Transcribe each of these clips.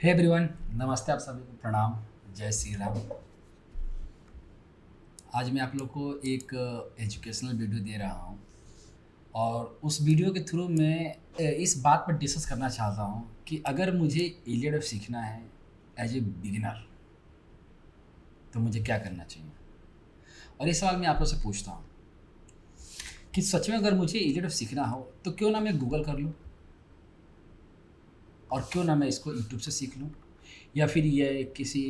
Hey everyone, नमस्ते। आप सभी को प्रणाम। जय श्री राम। आज मैं आप लोग को एक एजुकेशनल वीडियो दे रहा हूँ और उस वीडियो के थ्रू मैं इस बात पर डिस्कस करना चाहता हूँ कि अगर मुझे इलियड सीखना है एज ए बिगिनर तो मुझे क्या करना चाहिए। और ये सवाल मैं आप लोग से पूछता हूँ कि सच में अगर मुझे इलियड सीखना हो तो क्यों ना मैं गूगल कर लूँ और क्यों ना मैं इसको यूट्यूब से सीख लूँ या फिर ये किसी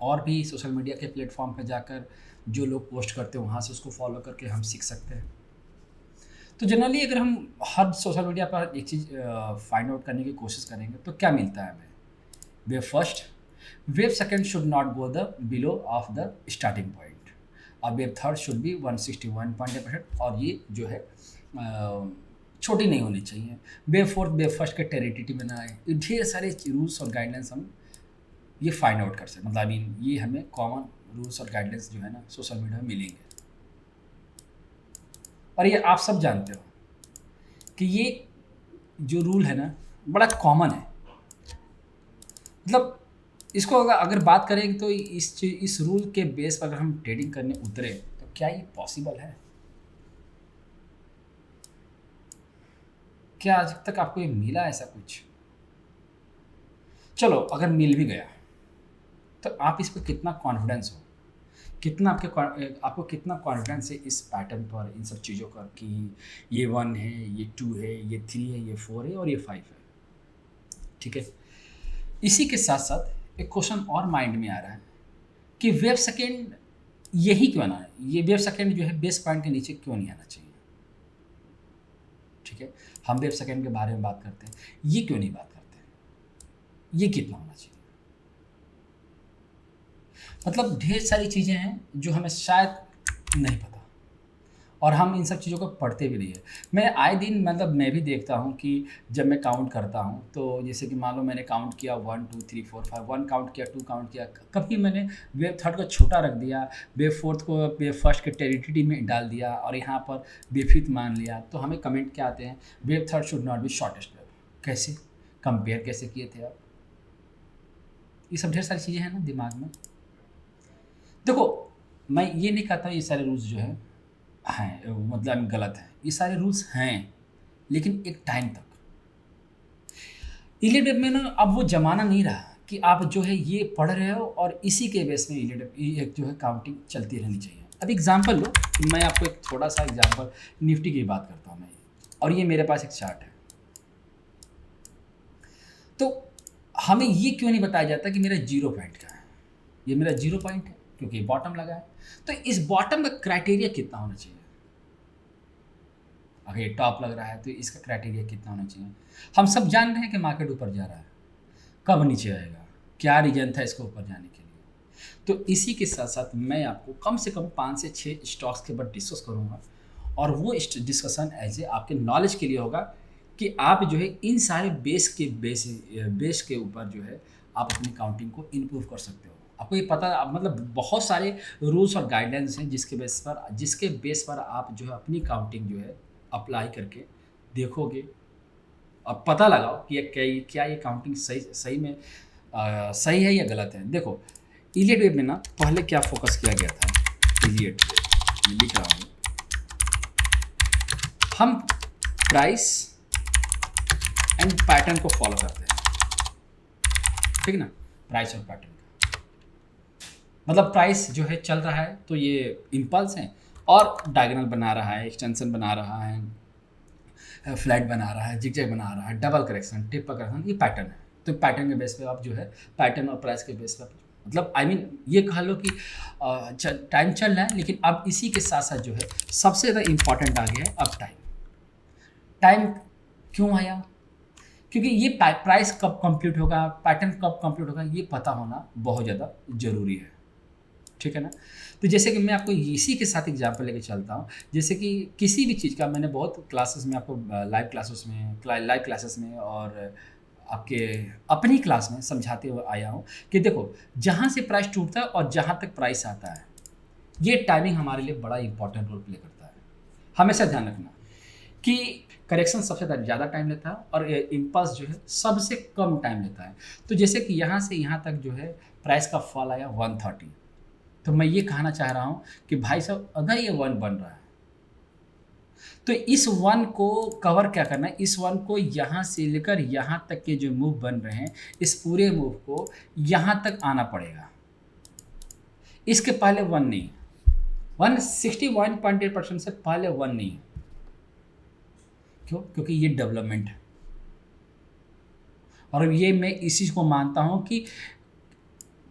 और भी सोशल मीडिया के प्लेटफॉर्म पर जाकर जो लोग पोस्ट करते हैं वहाँ से उसको फॉलो करके हम सीख सकते हैं। तो जनरली अगर हम हर सोशल मीडिया पर एक चीज़ फाइंड आउट करने की कोशिश करेंगे तो क्या मिलता है हमें। Web first, web second should not go the below of the starting point और वेब थर्ड शुड बी 161.8% और ये जो है छोटी नहीं होनी चाहिए। वेब फोर्थ, वेब फर्स्ट के टेरिटरी बनाए, ये ढेर सारे रूल्स और गाइडलाइंस हम ये फाइंड आउट कर सकते, मतलब ये हमें कॉमन रूल्स और गाइडलाइंस जो है ना सोशल मीडिया में मिलेंगे। और ये आप सब जानते हो कि ये जो रूल है ना बड़ा कॉमन है। मतलब इसको अगर बात करें तो इस रूल के बेस पर अगर हम ट्रेडिंग करने उतरे तो क्या ये पॉसिबल है? क्या आज तक आपको ये मिला ऐसा कुछ? चलो अगर मिल भी गया तो आप इस पर कितना कॉन्फिडेंस हो, कितना आपको कितना कॉन्फिडेंस है इस पैटर्न पर, इन सब चीज़ों पर कि ये 1 है, ये 2 है, ये 3 है, ये 4 है और ये 5 है। ठीक है। इसी के साथ साथ एक क्वेश्चन और माइंड में आ रहा है कि वेव सेकेंड यही क्यों ना है, ये वेव सेकेंड जो है बेस पॉइंट के नीचे क्यों नहीं आना चाहिए। ठीक है। हम वेव सेकेंड के बारे में बात करते हैं, ये क्यों नहीं बात करते हैं, ये कितना होना चाहिए। मतलब ढेर सारी चीज़ें हैं जो हमें शायद नहीं पता और हम इन सब चीज़ों को पढ़ते भी नहीं है। मैं आए दिन मतलब मैं भी देखता हूँ कि जब मैं काउंट करता हूँ तो जैसे कि मान लो मैंने काउंट किया 1 2 3 4 5, 1 काउंट किया, 2 काउंट किया, कभी मैंने वेव थर्ड को छोटा रख दिया, वेव फोर्थ को वेव फर्स्ट के टेरिटरी में डाल दिया और यहाँ पर वेव फिफ्थ मान लिया, तो हमें कमेंट क्या आते हैं, wave third should not be shortest wave. कैसे कंपेयर कैसे किए थे आप? ये सब ढेर सारी चीज़ें हैं ना दिमाग में। देखो, मैं ये नहीं कहता ये सारे रूल्स जो हैं मतलब गलत हैं, ये सारे रूल्स हैं, लेकिन एक टाइम तक। इलियड में ना अब वो ज़माना नहीं रहा कि आप जो है ये पढ़ रहे हो और इसी के बेस में इलियड एक जो है काउंटिंग चलती रहनी चाहिए। अब एग्ज़ाम्पल लो, मैं आपको एक थोड़ा-सा एग्ज़ाम्पल निफ्टी की बात करता हूँ मैं, और ये मेरे पास एक चार्ट है। तो हमें ये क्यों नहीं बताया जाता कि मेरा 0 पॉइंट का है? ये मेरा 0 पॉइंट है क्योंकि बॉटम लगा है। तो इस बॉटम का क्राइटेरिया कितना होना चाहिए? अगर ये टॉप लग रहा है तो इसका क्राइटेरिया कितना होना चाहिए? हम सब जान रहे हैं कि मार्केट ऊपर जा रहा है, कब नीचे आएगा, क्या रीज़न था इसको ऊपर जाने के लिए। तो इसी के साथ-साथ मैं आपको कम से कम 5 से 6 स्टॉक्स के ऊपर डिस्कस करूँगा और वो डिस्कशन ऐज़ ए आपके नॉलेज के लिए होगा कि आप जो है इन सारे बेस के ऊपर जो है आप अपनी काउंटिंग को इम्प्रूव कर सकते हो। आपको ये पता, मतलब बहुत सारे रूल्स और गाइडलाइंस हैं जिसके बेस पर आप जो है अपनी काउंटिंग जो है अप्लाई करके देखोगे और पता लगाओ कि ये क्या ये काउंटिंग सही में सही है या गलत है। देखो, इलियड वेव में ना पहले क्या फोकस किया गया था, इलियड वेव मैं लिख रहा हूँ, हम प्राइस एंड पैटर्न को फॉलो करते हैं। ठीक ना, प्राइस और पैटर्न का मतलब प्राइस जो है चल रहा है तो ये इम्पल्स है और डायगोनल बना रहा है, एक्सटेंशन बना रहा है, फ्लैट बना रहा है, जिगजैग बना रहा है, डबल करेक्शन, ट्रिपल करेक्शन, ये पैटर्न है। तो पैटर्न के बेस पे आप जो है पैटर्न और प्राइस के बेस पे मतलब ये कह लो कि टाइम चल रहा है, लेकिन अब इसी के साथ साथ जो है सबसे ज़्यादा इम्पॉर्टेंट आ गया है अब टाइम। टाइम क्यों आया? क्योंकि ये प्राइस कब कंप्लीट होगा, पैटर्न कब कंप्लीट होगा, ये पता होना बहुत ज़्यादा ज़रूरी है। ठीक है ना। तो जैसे कि मैं आपको इसी के साथ एग्जांपल लेके चलता हूँ, जैसे कि किसी भी चीज़ का मैंने बहुत क्लासेस में आपको लाइव क्लासेस में और आपके अपनी क्लास में समझाते हुए आया हूँ कि देखो, जहाँ से प्राइस टूटता है और जहाँ तक प्राइस आता है, ये टाइमिंग हमारे लिए बड़ा इंपॉर्टेंट रोल प्ले करता है। हमेशा ध्यान रखना कि करेक्शन सबसे ज़्यादा टाइम लेता है और इम्पल्स जो है सबसे कम टाइम लेता है। तो जैसे कि यहाँ से यहाँ तक जो है प्राइस का फॉल आया 130, तो मैं ये कहना चाह रहा हूँ कि भाई साहब अगर ये 1 बन रहा है तो इस 1 को कवर क्या करना है, इस 1 को यहाँ से लेकर यहाँ तक के जो मूव बन रहे हैं इस पूरे मूव को यहाँ तक आना पड़ेगा, इसके पहले 1 नहीं, 161.8% से पहले 1 नहीं। क्यों? क्योंकि ये डेवलपमेंट है और ये मैं इसी को मानता हूँ कि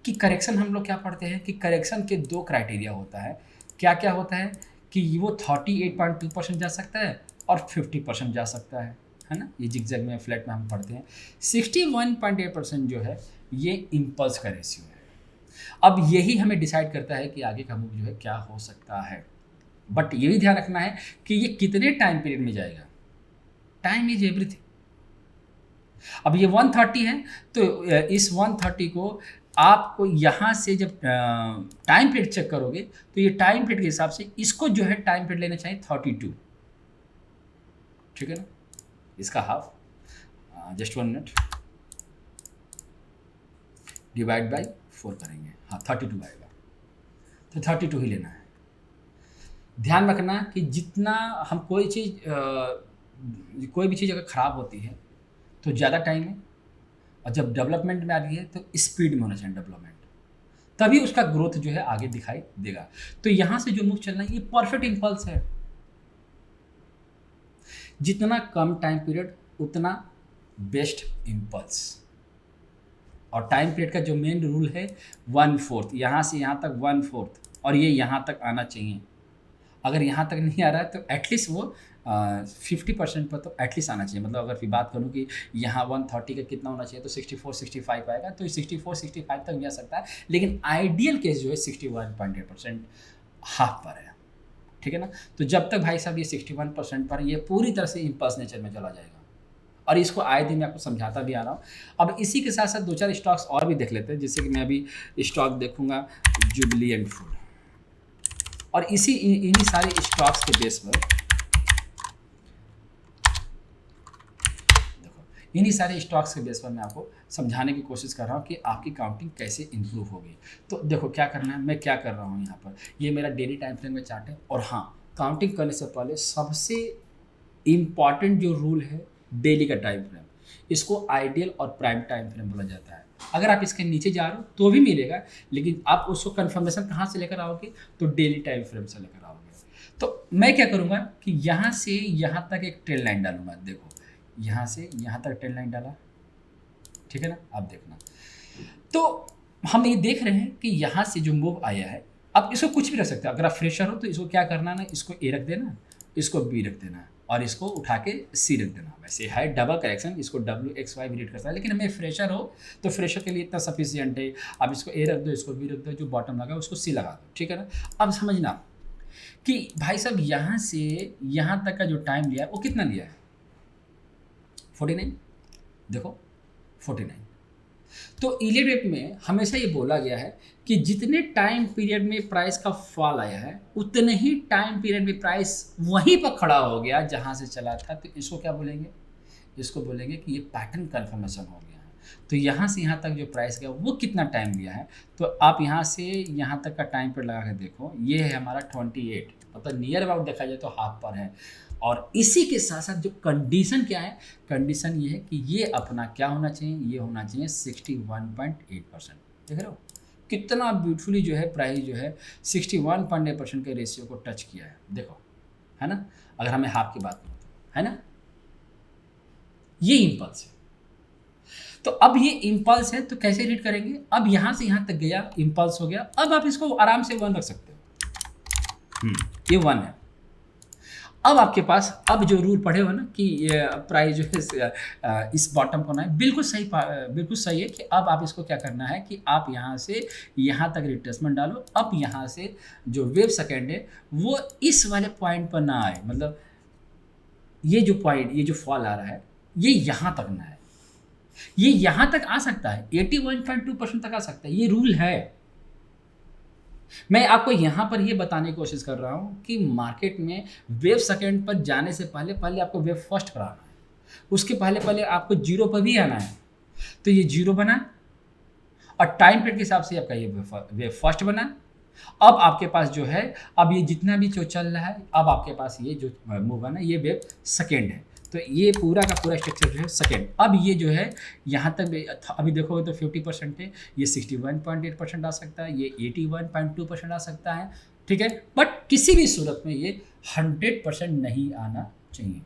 करेक्शन हम लोग क्या पढ़ते हैं कि करेक्शन के 2 क्राइटेरिया होता है। क्या क्या होता है कि वो 38.2% जा सकता है और 50% जा सकता है ना। ये जिगजैग में फ्लैट में हम पढ़ते हैं। 61.8% जो है ये इम्पल्स का रेशियो है। अब यही हमें डिसाइड करता है कि आगे का मूव जो है क्या हो सकता है। बट ये भी ध्यान रखना है कि ये कितने टाइम पीरियड में जाएगा। Time is everything. अब ये 130 है तो इस 130 को आपको यहाँ से जब टाइम पीरियड चेक करोगे तो ये टाइम पीरियड के हिसाब से इसको जो है टाइम पीरियड लेना चाहिए 32, ठीक है ना। इसका half just 1 minute divide by 4 करेंगे, हाँ 32 आएगा, तो 32 ही लेना है। ध्यान रखना कि जितना हम कोई भी चीज़ अगर ख़राब होती है तो ज़्यादा टाइम है, और जब डेवलपमेंट में आ रही है तो स्पीड में होना चाहिए डेवलपमेंट, तभी उसका ग्रोथ जो है आगे दिखाई देगा। तो यहाँ से जो मूव चलना है ये परफेक्ट इम्पल्स है। जितना कम टाइम पीरियड उतना बेस्ट इम्पल्स। और टाइम पीरियड का जो मेन रूल है 1/4, यहाँ से यहाँ तक 1/4, और ये यहाँ तक आना चाहिए। अगर यहाँ तक नहीं आ रहा है तो एटलीस्ट वो 50% पर तो एटलीस्ट आना चाहिए। मतलब अगर फिर बात करूँ कि यहाँ 130 का कितना होना चाहिए तो 64-65 आएगा, तो 64-65 तक भी आ सकता है, लेकिन आइडियल केस जो है 61.8% हाफ पर है, ठीक है ना। तो जब तक भाई साहब ये 61% पर ये पूरी तरह से इम्पल्स नेचर में चला जाएगा, और इसको आए दिन मैं आपको समझाता भी आ रहा हूँ। अब इसी के साथ साथ 2-4 स्टॉक्स और भी देख लेते हैं, जिससे कि मैं अभी स्टॉक देखूँगा जुबिलिएंट फूड, और इन्हीं सारे स्टॉक्स के बेस पर इन्हीं सारे स्टॉक्स के बेस पर मैं आपको समझाने की कोशिश कर रहा हूँ कि आपकी काउंटिंग कैसे इंप्रूव होगी। तो देखो क्या करना है, मैं क्या कर रहा हूँ यहाँ पर, ये मेरा डेली टाइम फ्रेम में चार्ट है। और हाँ, काउंटिंग करने से पहले सबसे इम्पॉर्टेंट जो रूल है डेली का टाइम फ्रेम, इसको आइडियल और प्राइम टाइम फ्रेम बोला जाता है। अगर आप इसके नीचे जा रहे हो तो भी मिलेगा, लेकिन आप उसको कन्फर्मेशन कहाँ से लेकर आओगे तो डेली टाइम फ्रेम से लेकर आओगे। तो मैं क्या करूँगा कि यहाँ से यहाँ तक एक ट्रेल लाइन डालूंगा। देखो यहाँ से यहाँ तक ट्रेल लाइन डाला, ठीक है ना। आप देखना, तो हम ये देख रहे हैं कि यहाँ से जो मूव आया है, अब इसको कुछ भी रख सकते हैं। अगर आप फ्रेशर हो तो इसको क्या करना ना, इसको ए रख देना, इसको बी रख देना, और इसको उठा के सी रख देना। वैसे है डबल करेक्शन, इसको WXY भी रीड करता है, लेकिन हमें फ्रेशर हो तो फ्रेशर के लिए इतना सफिशियंट है। आप इसको ए रख दो, इसको बी रख दो, जो बॉटम लगा उसको सी लगा दो, ठीक है ना। अब समझना कि भाई साहब यहाँ से यहाँ तक का जो टाइम लिया है वो कितना लिया है, 49। देखो 49। तो इलेक्ट्रिक में हमेशा ये बोला गया है कि जितने टाइम पीरियड में प्राइस का फॉल आया है उतने ही टाइम पीरियड में प्राइस वहीं पर खड़ा हो गया जहां से चला था। तो इसको क्या बोलेंगे, इसको बोलेंगे कि ये पैटर्न कन्फर्मेशन हो गया है। तो यहाँ से यहाँ तक जो प्राइस गया वो कितना टाइम लिया है, तो आप यहाँ से यहाँ तक का टाइम पीरियड लगा के देखो, ये है हमारा 28, मतलब नियर अबाउट देखा जाए तो हाफ पर है। और इसी के साथ साथ जो कंडीशन क्या है, कंडीशन ये है कि ये अपना क्या होना चाहिए, ये होना चाहिए 61.8%। देख रहे हो कितना ब्यूटीफुली जो है प्राइस जो है 61.8% के रेशियो को टच किया है। देखो है ना, अगर हमें हाफ की बात करें तो, है ना, ये इम्पल्स है। तो अब ये इम्पल्स है तो कैसे रीड करेंगे, अब यहाँ से यहाँ तक गया, इम्पल्स हो गया। अब आप इसको आराम से 1 रख सकते हो, ये 1 है। अब आपके पास अब जो रूल पढ़े हो ना कि ये प्राइस जो है इस बॉटम को ना, बिल्कुल सही है कि अब आप इसको क्या करना है कि आप यहाँ से यहाँ तक रिट्रेसमेंट डालो। अब यहाँ से जो वेव सेकेंड है वो इस वाले पॉइंट पर ना आए, मतलब ये जो पॉइंट, ये जो फॉल आ रहा है ये यहाँ तक ना है, ये यहाँ तक आ सकता है, 81.2% तक आ सकता है, ये रूल है। मैं आपको यहाँ पर ये बताने की कोशिश कर रहा हूँ कि मार्केट में वेव सेकंड पर जाने से पहले पहले आपको वेव फर्स्ट पर आना है, उसके पहले पहले आपको जीरो पर भी आना है। तो ये जीरो बना और टाइम पीरियड के हिसाब से आपका ये वेव फर्स्ट बना। अब आपके पास जो है, अब ये जितना भी जो चल रहा है, अब आपके पास ये जो मूव है ना, ये वेव सेकेंड है। तो ये पूरा का पूरा स्ट्रक्चर जो है सेकेंड। अब ये जो है यहाँ तक अभी देखोगे तो 50% है, ये 61.8% आ सकता है, ये 81.2% आ सकता है, ठीक है। बट किसी भी सूरत में ये 100% नहीं आना चाहिए।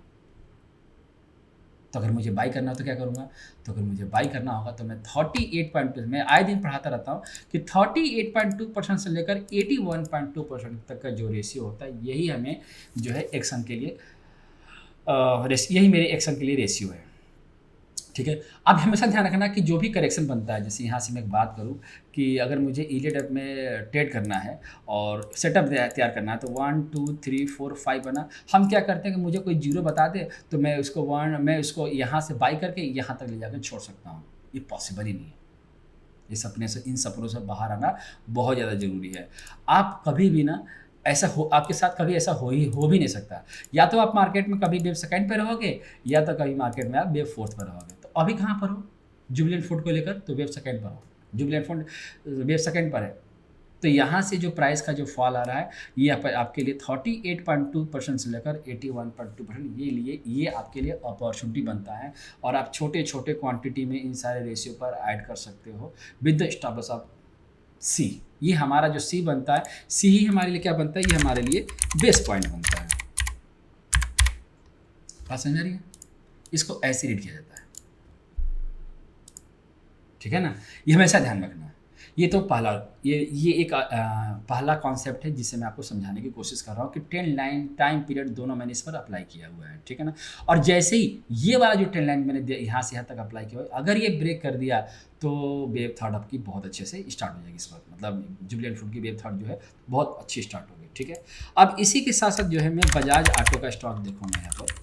तो अगर मुझे बाई करना हो तो क्या करूँगा? तो अगर मुझे बाई करना होगा तो मैं 38.2, मैं आए दिन पढ़ाता रहता हूँ कि 38.2% से लेकर 81.2% तक का जो रेशियो होता है, यही हमें जो है एक्शन के लिए यही मेरे एक्शन के लिए रेशियो है, ठीक है। अब हमेशा ध्यान रखना कि जो भी करेक्शन बनता है, जैसे यहाँ से मैं एक बात करूँ कि अगर मुझे ईलेट में ट्रेड करना है और सेटअप तैयार करना है, तो 1 2 3 4 5 बना, हम क्या करते हैं कि मुझे कोई जीरो बता दे तो मैं उसको यहाँ से बाई करके यहाँ तक ले जाकर छोड़ सकता हूँ। ये पॉसिबल ही नहीं है। इन सपनों से बाहर आना बहुत ज़्यादा ज़रूरी है। आप कभी भी ना आपके साथ कभी ऐसा हो भी नहीं सकता। या तो आप मार्केट में कभी वेव सेकंड पे रहोगे, या तो कभी मार्केट में आप वेव फोर्थ पर रहोगे। तो अभी कहाँ पर हो? जुबिलेंट फूड को लेकर तो वेव सेकंड पर हो, जुबिलेंट फूड वेव सेकंड पर है। तो यहाँ से जो प्राइस का जो फॉल आ रहा है, ये आपके लिए 38.2% से लेकर 81.2% ये आपके लिए अपॉर्चुनिटी बनता है। और आप छोटे छोटे क्वांटिटी में इन सारे रेशियो पर ऐड कर सकते हो with the stop loss of C. ये हमारा जो सी बनता है, सी ही हमारे लिए क्या बनता है? ये हमारे लिए बेस पॉइंट बनता है। बात समझ रही है? इसको ऐसे रीड किया जाता है, ठीक है ना। ये हमेशा ध्यान रखना। ये तो पहला एक पहला कॉन्सेप्ट है जिसे मैं आपको समझाने की कोशिश कर रहा हूँ कि ट्रेंड लाइन टाइम पीरियड दोनों मैंने इस पर अप्लाई किया हुआ है, ठीक है ना। और जैसे ही ये वाला जो ट्रेंड लाइन मैंने यहाँ से यहाँ तक अप्लाई किया हुआ है, अगर ये ब्रेक कर दिया तो वेव थर्ड आपकी बहुत अच्छे से स्टार्ट हो जाएगी इस वक्त। मतलब जुबिलेंट फूड की वेव थर्ड जो है बहुत अच्छी स्टार्ट होगी, ठीक है। अब इसी के साथ साथ जो है मैं बजाज ऑटो का स्टॉक देखूँगा यहाँ पर,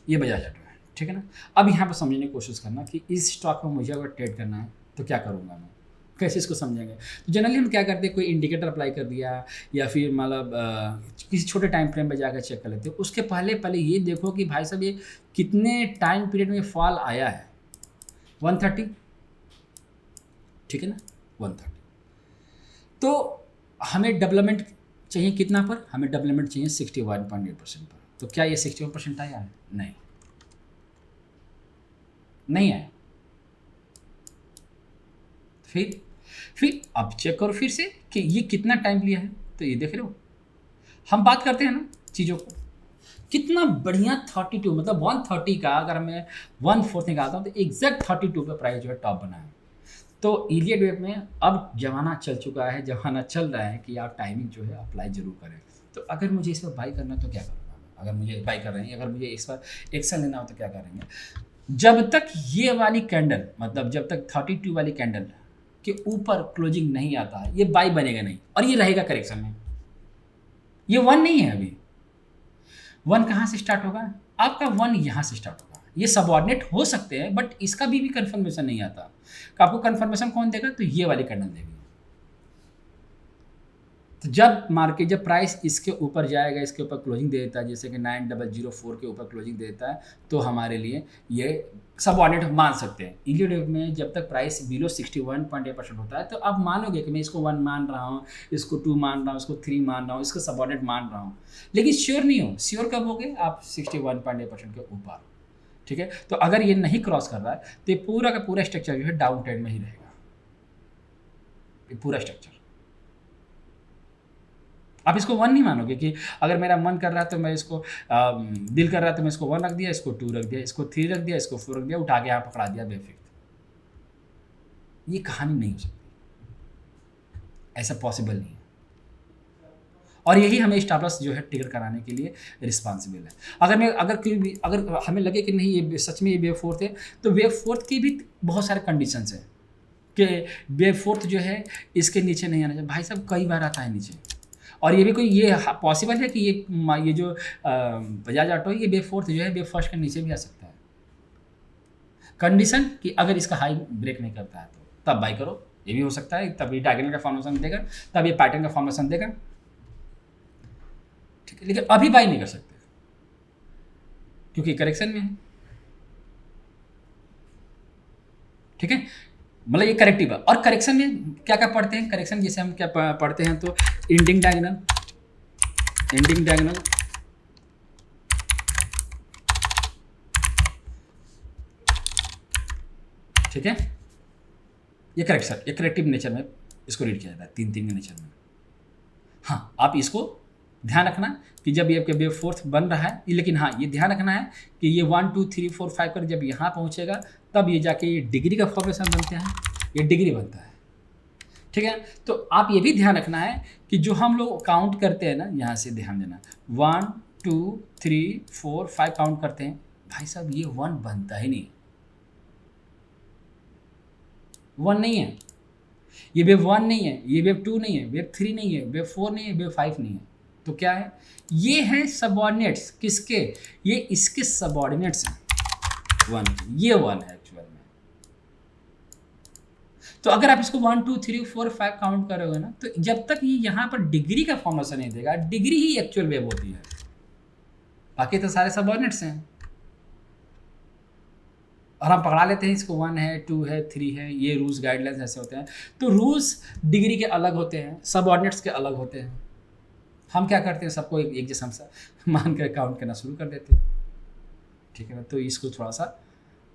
ये बजाज ऑटो, ठीक है ना। अब यहाँ पर समझने की कोशिश करना कि इस स्टॉक में मुझे अगर ट्रेड करना है तो क्या करूँगा मैं, कैसे इसको समझेंगे। तो जनरली हम क्या करते हैं, कोई इंडिकेटर अप्लाई कर दिया या फिर मतलब किसी छोटे टाइम फ्रेम पर जाकर चेक कर लेते हैं। उसके पहले पहले ये देखो कि भाई साहब ये कितने टाइम पीरियड में फॉल आया है। 130, ठीक है ना, 130। तो हमें डेवलपमेंट चाहिए कितना पर? हमें डेवलपमेंट चाहिए 61.8% पर। तो क्या ये 61% आया है? नहीं आया। फिर अब चेक करो फिर से कि ये कितना टाइम लिया है। तो ये देख रहे हो, हम बात करते हैं ना चीज़ों को, कितना बढ़िया 32, मतलब 130 का अगर मैं 1/4 निकालता हूँ तो एग्जैक्ट 32 पे प्राइस जो है टॉप बना है। तो इलियट वेव में अब जमाना चल चुका है, जमाना चल रहा है कि आप टाइमिंग जो है अप्लाई जरूर करें। तो अगर मुझे इस पर बाई करना तो क्या करूँगा? अगर मुझे बाई कर रहे हैं, अगर मुझे इस पर एक्शन लेना हो तो क्या करेंगे? जब तक ये वाली कैंडल, मतलब जब तक 32 वाली कैंडल के ऊपर क्लोजिंग नहीं आता है, ये बाई बनेगा नहीं और ये रहेगा करेक्शन में। ये 1 नहीं है अभी। 1 कहाँ से स्टार्ट होगा? आपका 1 यहाँ से स्टार्ट होगा। ये सबऑर्डिनेट हो सकते हैं बट इसका भी कंफर्मेशन नहीं आता। आपको कंफर्मेशन कौन देगा? तो ये वाली कैंडल देगी। तो जब प्राइस इसके ऊपर जाएगा, इसके ऊपर क्लोजिंग दे देता है, जैसे कि 9004 के ऊपर क्लोजिंग देता है, तो हमारे लिए ये सबऑर्डिनेट मान सकते हैं। इलियट में जब तक प्राइस बिलो 61.8% होता है तो आप मानोगे कि मैं इसको 1 मान रहा हूँ, इसको 2 मान रहा हूँ, इसको 3 मान रहा हूँ, इसको सबऑर्डिनेट मान रहा हूँ, लेकिन श्योर नहीं हो। श्योर कब होगे? आप 61.8% के ऊपर, ठीक है। तो अगर ये नहीं क्रॉस कर रहा है तो ये पूरा का पूरा स्ट्रक्चर जो है डाउन ट्रेंड में ही रहेगा, ये पूरा स्ट्रक्चर। आप इसको 1 नहीं मानोगे कि अगर मेरा मन कर रहा है तो मैं इसको दिल कर रहा है तो मैं इसको 1 रख दिया, इसको 2 रख दिया, इसको 3 रख दिया, इसको 4 रख दिया, उठा के यहाँ पकड़ा दिया बेफिक्र। ये कहानी नहीं हो सकती, ऐसा पॉसिबल नहीं है। और यही हमें स्टॉप लॉस जो है ट्रिगर कराने के लिए रिस्पॉन्सिबल है। अगर हमें लगे कि नहीं ये सच में ये वेव फोर्थ है, तो वेव फोर्थ की भी बहुत सारे कंडीशंस हैं कि वेव फोर्थ जो है इसके नीचे नहीं आना चाहिए। भाई साहब कई बार आता है नीचे, और ये भी कोई ये पॉसिबल है कि ये जो बजाज ऑटो ये वेव फोर्थ जो है वेव फर्स्ट के नीचे भी आ सकता है। कंडीशन कि अगर इसका हाई ब्रेक नहीं करता है तो तब बाई करो, ये भी हो सकता है, तब ये डायगोनल का फॉर्मेशन देगा, तब ये पैटर्न का फॉर्मेशन देगा, ठीक है। लेकिन अभी बाई नहीं कर सकते क्योंकि करेक्शन में है, ठीक है। मतलब ये करेक्टिव है। और करेक्शन में क्या क्या पढ़ते हैं, करेक्शन जैसे हम क्या पढ़ते हैं, तो एंडिंग डायगोनल, ठीक है। ये करेक्शन, ये करेक्टिव नेचर में इसको रीड किया जाता है, 3 के नेचर में। हाँ, आप इसको ध्यान रखना कि जब ये वेव फोर्थ बन रहा है, लेकिन हाँ ये ध्यान रखना है कि ये 1 2 3 4 5 कर जब यहाँ पहुँचेगा तब ये जाके ये डिग्री का फॉर्मेशन बनते हैं, ये डिग्री बनता है, ठीक है। तो आप ये भी ध्यान रखना है कि जो हम लोग काउंट करते हैं ना, यहाँ से ध्यान देना, 1 2 3 4 5 काउंट करते हैं, भाई साहब ये 1 बनता ही नहीं, 1 नहीं है, ये वेव 1 नहीं है, ये वेव 2 नहीं है, वेव 3 नहीं है, वेव 4 नहीं है, वेव 5 नहीं है, तो क्या है, ये हैं सबऑर्डिनेट्स, किसके, ये इसके सबऑर्डिनेट्स हैं 1 के, ये 1 है एक्चुअल में। तो अगर आप इसको 1 2 3 4 5 काउंट करोगे ना, तो जब तक ये यहाँ पर डिग्री का फॉर्मेशन नहीं देगा, डिग्री ही एक्चुअल वेव होती है, बाकी तो सारे सबऑर्डिनेट्स हैं। और हम पकड़ा लेते हैं इसको 1 है 2 है 3 है, ये रूल्स गाइडलाइंस ऐसे होते हैं। तो रूल्स डिग्री के अलग होते हैं, सबऑर्डिनेट्स के अलग होते हैं। हम क्या करते हैं, सबको एक जैसा मान कर काउंट करना शुरू कर देते हैं, ठीक है ना। तो इसको थोड़ा सा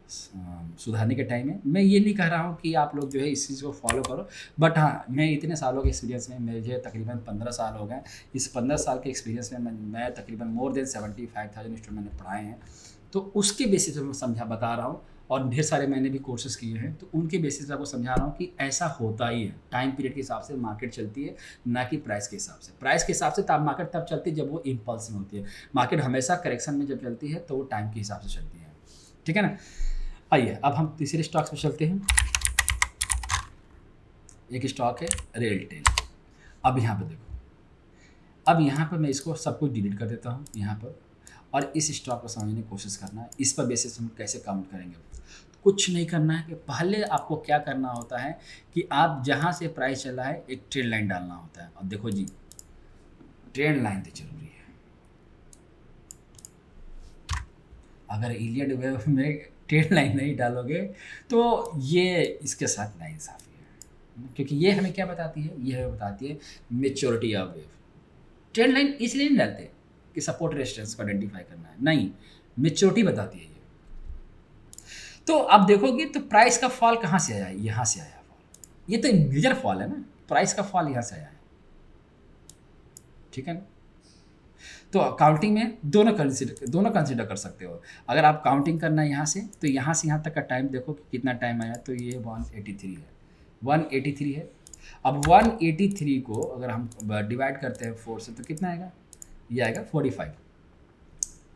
सुधारने के टाइम है। मैं ये नहीं कह रहा हूँ कि आप लोग जो है इस चीज़ को फॉलो करो, बट हाँ, मैं इतने सालों के एक्सपीरियंस में, मुझे तकरीबन 15 साल हो गए, इस 15 साल के एक्सपीरियंस में मैं तकरीबन मोर देन 75,000 स्टूडेंट मैंने पढ़ाए हैं। तो उसके बेसिस पे मैं बता रहा हूँ, और ढेर सारे मैंने भी कोर्सेज किए हैं, तो उनके बेसिस पे आपको समझा रहा हूँ कि ऐसा होता ही है। टाइम पीरियड के हिसाब से मार्केट चलती है, ना कि प्राइस के हिसाब से। प्राइस के हिसाब से तब मार्केट तब चलती है जब वो इम्पल्स में होती है। मार्केट हमेशा करेक्शन में जब चलती है तो वो टाइम के हिसाब से चलती है, ठीक है ना। आइए अब हम तीसरे स्टॉक्स पे चलते हैं। एक स्टॉक है रेलटेल। अब यहाँ पे देखो, अब यहाँ पर मैं इसको सब कुछ डिलीट कर देता हूँ यहाँ पर, और इस स्टॉक को समझने की कोशिश करना है। इस पर बेसिस हम कैसे काउंट करेंगे, कुछ नहीं करना है कि पहले आपको क्या करना होता है कि आप जहाँ से प्राइस चला है एक ट्रेंड लाइन डालना होता है। अब देखो जी, ट्रेंड लाइन तो जरूरी है। अगर इलियड वेव में ट्रेंड लाइन नहीं डालोगे तो ये इसके साथ नाइंसाफी है, क्योंकि ये हमें क्या बताती है, ये हमें बताती है maturity of wave. Trend line इसलिए नहीं डालते कि सपोर्ट रेजिस्टेंस को आइडेंटिफाई करना है, नहीं, मेच्योरिटी बताती है ये। तो आप देखोगे तो प्राइस का फॉल कहाँ से आया है, यहाँ से आया फॉल, ये तो मेजर फॉल है ना, प्राइस का फॉल यहाँ से आया है, ठीक है ना। तो काउंटिंग में दोनों कंसिडर कर सकते हो। अगर आप काउंटिंग करना है यहाँ से, तो यहाँ से यहाँ तक का टाइम देखो कि कितना टाइम आया, तो ये 183 है, 183 है। अब 183 को अगर हम डिवाइड करते हैं 4 से तो कितना आएगा, ये आएगा 45।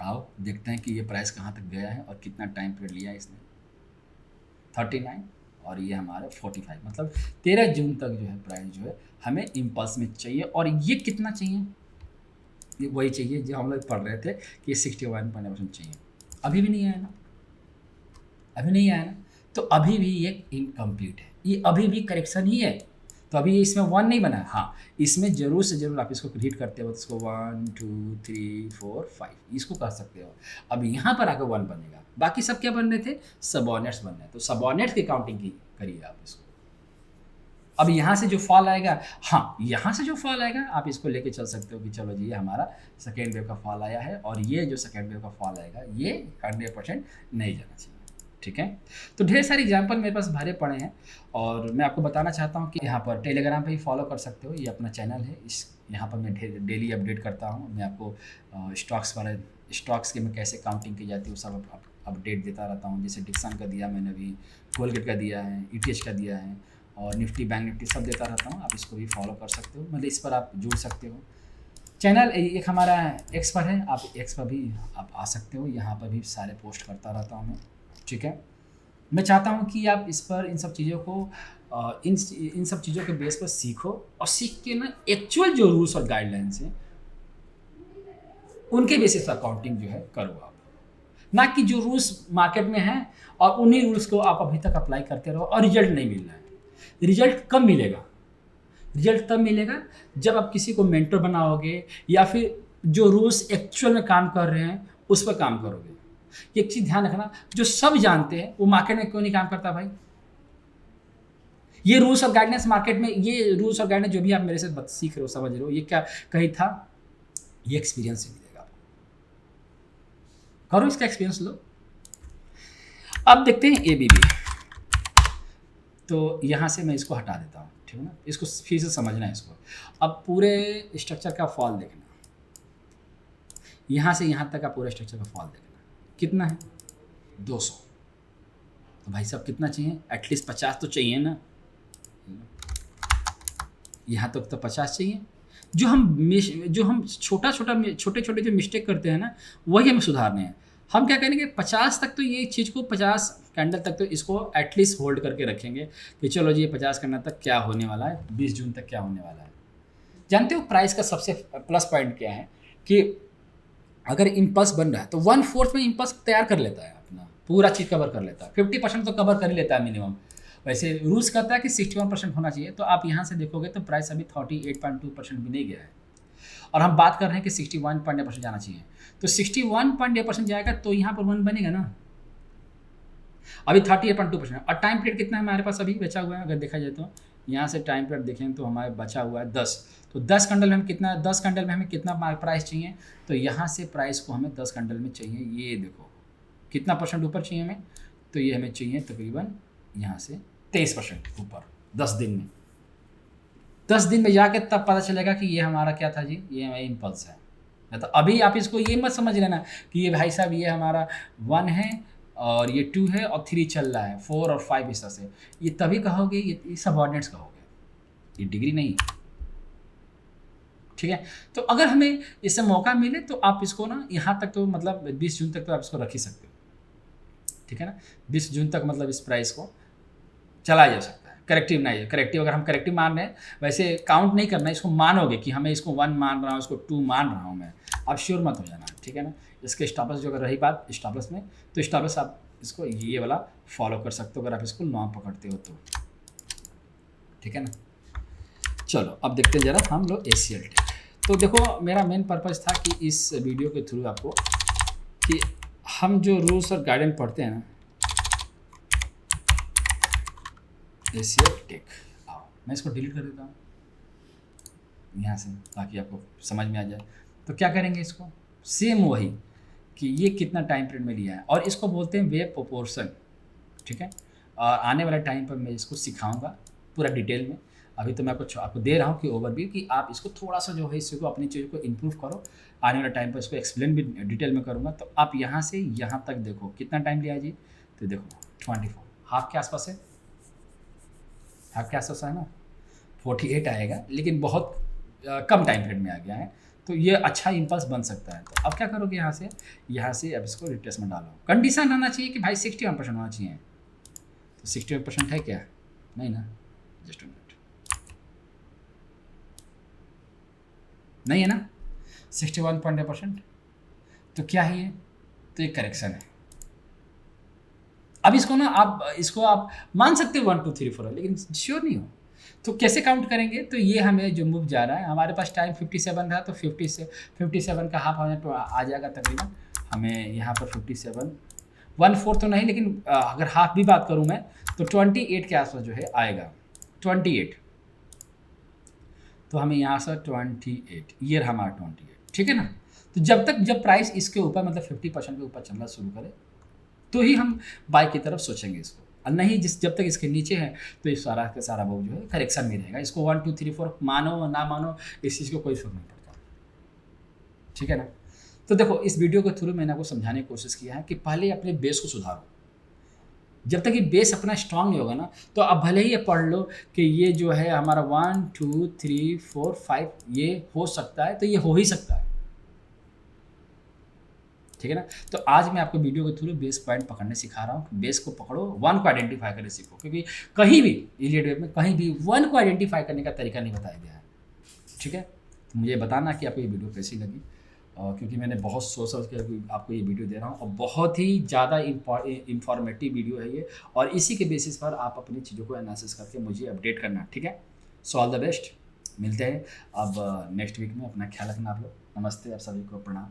आओ देखते हैं कि ये प्राइस कहाँ तक गया है और कितना टाइम पीरियड लिया है इसने, 39, और ये हमारा 45, मतलब 13 जून तक जो है प्राइस जो है हमें इम्पल्स में चाहिए। और ये कितना चाहिए, ये वही चाहिए जो हम लोग पढ़ रहे थे कि 61% चाहिए। अभी भी नहीं आया ना, अभी नहीं आया ना, तो अभी भी ये इनकम्प्लीट है, ये अभी भी करेक्शन ही है। तो अभी इसमें 1 नहीं बना है, हाँ इसमें ज़रूर से ज़रूर आप इसको रीड करते हो तो इसको 1 2 3 4 5 इसको कर सकते हो। अब यहाँ पर आकर 1 बनेगा, बाकी सब क्या बन रहे थे, सबऑर्डिनेट्स बन रहे, तो सबऑर्डिनेट्स की काउंटिंग की करिए आप इसको। अब यहाँ से जो फॉल आएगा, हाँ यहाँ से जो फॉल आएगा आप इसको लेके चल सकते हो कि चलो जी ये हमारा सेकेंड वेव का फॉल आया है, और ये जो सेकेंड वेव का फॉल आएगा ये 100% नहीं जाना चाहिए, ठीक है। तो ढेर सारे एग्जाम्पल मेरे पास भरे पड़े हैं, और मैं आपको बताना चाहता हूँ कि यहाँ पर टेलीग्राम पे ही फॉलो कर सकते हो, ये अपना चैनल है, इस यहाँ पर मैं डेली अपडेट करता हूँ। मैं आपको स्टॉक्स के में कैसे काउंटिंग की जाती है वो सब अपडेट देता रहता हूँ। जैसे डिक्सन का दिया मैंने अभी, कोलगेट का दिया है, ETH का दिया है, और निफ्टी बैंक निफ्टी सब देता रहता हूँ। आप इसको भी फॉलो कर सकते हो, मतलब इस पर आप जुड़ सकते हो। चैनल एक हमारा एक्स पर है, आप एक्स पर भी आप आ सकते हो, यहाँ पर भी सारे पोस्ट करता रहता हूँ मैं, ठीक है। मैं चाहता हूँ कि आप इस पर इन सब चीज़ों को इन सब चीज़ों के बेस पर सीखो, और सीख के ना एक्चुअल जो रूल्स और गाइडलाइंस हैं उनके बेसिस पर अकाउंटिंग जो है करो आप, ना कि जो रूल्स मार्केट में हैं और उन्हीं रूल्स को आप अभी तक अप्लाई करते रहो और रिजल्ट नहीं मिल रहा है। रिजल्ट कब मिलेगा? रिजल्ट तब मिलेगा जब आप किसी को मेंटर बनाओगे या फिर जो रूल्स एक्चुअल में काम कर रहे हैं उस पर काम करोगे। एक चीज़ ध्यान रखना, जो सब जानते हैं वो मार्केट में क्यों नहीं काम करता भाई? ये रूल्स और गाइडलाइंस मार्केट में, ये रूल्स और गाइडलाइंस जो भी आप मेरे से सीख रहे हो, समझ रहे हो, ये क्या कहीं था? ये एक्सपीरियंस से मिलेगा आपको। करो, इसका एक्सपीरियंस लो। अब देखते हैं ABB। तो यहाँ से मैं इसको हटा देता हूँ, ठीक है ना। इसको फिर से समझना है इसको। अब पूरे स्ट्रक्चर का फॉल देखना, यहाँ से यहाँ तक का पूरे स्ट्रक्चर का फॉल देखना कितना है? 200। तो भाई साहब कितना चाहिए? एटलीस्ट 50 तो चाहिए ना। यहाँ तक तो 50 चाहिए। जो हम छोटे छोटे जो मिस्टेक करते हैं ना, वही हमें सुधारने हैं। हम क्या करेंगे, 50 तक तो ये चीज़ को, 50 कैंडल तक तो इसको एटलीस्ट होल्ड करके रखेंगे कि चलो जी ये 50 कैंडल तक क्या होने वाला है, 20 जून तक क्या होने वाला है। जानते हो प्राइस का सबसे प्लस पॉइंट क्या है कि अगर इम्पल्स बन रहा है तो 1/4 में इम्पल्स तैयार कर लेता है, अपना पूरा चीज़ कवर कर लेता है। 50% तो कवर कर ही लेता है मिनिमम। वैसे रूल्स कहता है कि 61% होना चाहिए। तो आप यहाँ से देखोगे तो प्राइस अभी 38.2% भी नहीं गया है, और हम बात कर रहे हैं कि 61.8% जाना चाहिए। तो 61.8% जाएगा तो यहाँ पर 1 बनेगा ना। अभी 38.2%, और टाइम पीरियड कितना है हमारे पास अभी बचा हुआ है? अगर देखा जाए तो यहाँ से टाइम पीरियड देखें तो हमारे बचा हुआ है 10। तो 10 कैंडल में हम कितना, 10 कैंडल में हमें कितना प्राइस चाहिए? तो यहाँ से प्राइस को हमें 10 कैंडल में चाहिए, ये देखो कितना % ऊपर चाहिए हमें? तो ये हमें चाहिए तकरीबन यहाँ से 23% ऊपर 10 दिन में। 10 दिन में जाके तब पता चलेगा कि ये हमारा क्या था जी, ये हमारा इम्पल्स है। तो अभी आप इसको ये मत समझ लेना कि ये भाई साहब ये हमारा 1 है और ये 2 है और 3 चल रहा है, 4 और 5 इस तरह से। ये तभी कहोगे, ये सबऑर्डिनेट्स कहोगे, ये डिग्री नहीं। ठीक है, तो अगर हमें इससे मौका मिले तो आप इसको ना यहाँ तक तो मतलब 20 जून तक तो आप इसको रख ही सकते हो। ठीक है ना, 20 जून तक मतलब इस प्राइस को चलाया जा सकता है। करेक्टिव नहीं है, करेक्टिव अगर हम करेक्टिव मान रहे हैं, वैसे काउंट नहीं करना, इसको मानोगे कि हमें इसको 1 मान रहा हूँ, इसको 2 मान रहा हूँ मैं, आप श्योर मत हो जाना। ठीक है ना, इसके स्टॉप लॉस जो अगर रही बात स्टॉप लॉस में, तो स्टॉप लॉस आप इसको ये वाला फॉलो कर सकते हो अगर आप इसको लॉन्ग पकड़ते हो तो। ठीक है ना, चलो अब देखते हैं जरा हम लोग ACL टेक। तो देखो मेरा मेन पर्पज़ था कि इस वीडियो के थ्रू आपको कि हम जो रूल्स और गाइडेंस पढ़ते हैं ना, ACL टेक, आओ मैं इसको डिलीट कर देता हूँ यहाँ से ताकि आपको समझ में आ जाए। तो क्या करेंगे, इसको सेम वही कि ये कितना टाइम पीरियड में लिया है, और इसको बोलते हैं वेव प्रोपोर्शन। ठीक है, और आने वाले टाइम पर मैं इसको सिखाऊंगा पूरा डिटेल में। अभी तो मैं आपको दे रहा हूँ कि ओवरव्यू, कि आप इसको थोड़ा सा जो है इसको अपनी चीज़ को इम्प्रूव करो। आने वाले टाइम पर इसको एक्सप्लेन भी डिटेल में करूँगा। तो आप यहाँ से यहाँ तक देखो कितना टाइम लिया है जी, तो देखो 24 हाफ के आसपास है, हाफ के आसपास है ना, 48 आएगा, लेकिन बहुत कम टाइम पीरियड में आ गया है। तो ये अच्छा इम्पल्स बन सकता है। तो अब क्या करोगे, यहाँ से अब इसको रिट्रेसमेंट डालो। कंडीशन आना चाहिए कि भाई 61% होना चाहिए। तो 61% है क्या? नहीं ना, जस्ट अ मिनट, नहीं है ना 61.8%। तो क्या है ये? तो ये करेक्शन है। अब इसको ना आप मान सकते हो 1 2 3 4, लेकिन श्योर नहीं हो। तो कैसे काउंट करेंगे? तो ये हमें जो मूव जा रहा है, हमारे पास टाइम 57 रहा, तो 57 का हाफ आ जाएगा तकरीबन। हमें यहाँ पर 57 1/4 तो नहीं, लेकिन अगर हाफ भी बात करूँ मैं तो 28 के आसपास जो है आएगा, 28। तो हमें यहाँ से 28, ये रहा हमारा 28। ठीक है ना, तो जब प्राइस इसके ऊपर मतलब 50% के ऊपर चलना शुरू करे तो ही हम बाय की तरफ सोचेंगे इसको, और नहीं जब तक इसके नीचे है तो इस सारा का सारा वो जो है करेक्शन में रहेगा। इसको 1 2 3 4 मानो ना मानो, इस चीज़ को कोई फर्क नहीं पड़ता। ठीक है ना, तो देखो इस वीडियो के थ्रू मैंने आपको समझाने की कोशिश किया है कि पहले अपने बेस को सुधारो। जब तक ये बेस अपना स्ट्रांग नहीं होगा ना, तो अब भले ही ये पढ़ लो कि ये जो है हमारा 1 2 3 4 5 ये हो सकता है, तो ये हो ही सकता है। ठीक है ना, तो आज मैं आपको वीडियो के थ्रू बेस पॉइंट पकड़ने सिखा रहा हूँ। बेस को पकड़ो, 1 को आइडेंटिफाई करने सीखो, क्योंकि कहीं भी इलियट वेब में कहीं भी 1 को आइडेंटिफाई करने का तरीका नहीं बताया गया है। ठीक है, तो मुझे बताना कि आपको ये वीडियो कैसी लगी, क्योंकि मैंने बहुत सोच समझ के आपको ये वीडियो दे रहा हूँ और बहुत ही ज़्यादा इंफॉर्मेटिव वीडियो है ये, और इसी के बेसिस पर आप अपनी चीज़ों को एनालिसिस करके मुझे अपडेट करना, ठीक है। सो ऑल द बेस्ट, मिलते हैं अब नेक्स्ट वीक में। अपना ख्याल रखना आप लोग। नमस्ते, आप सभी को प्रणाम।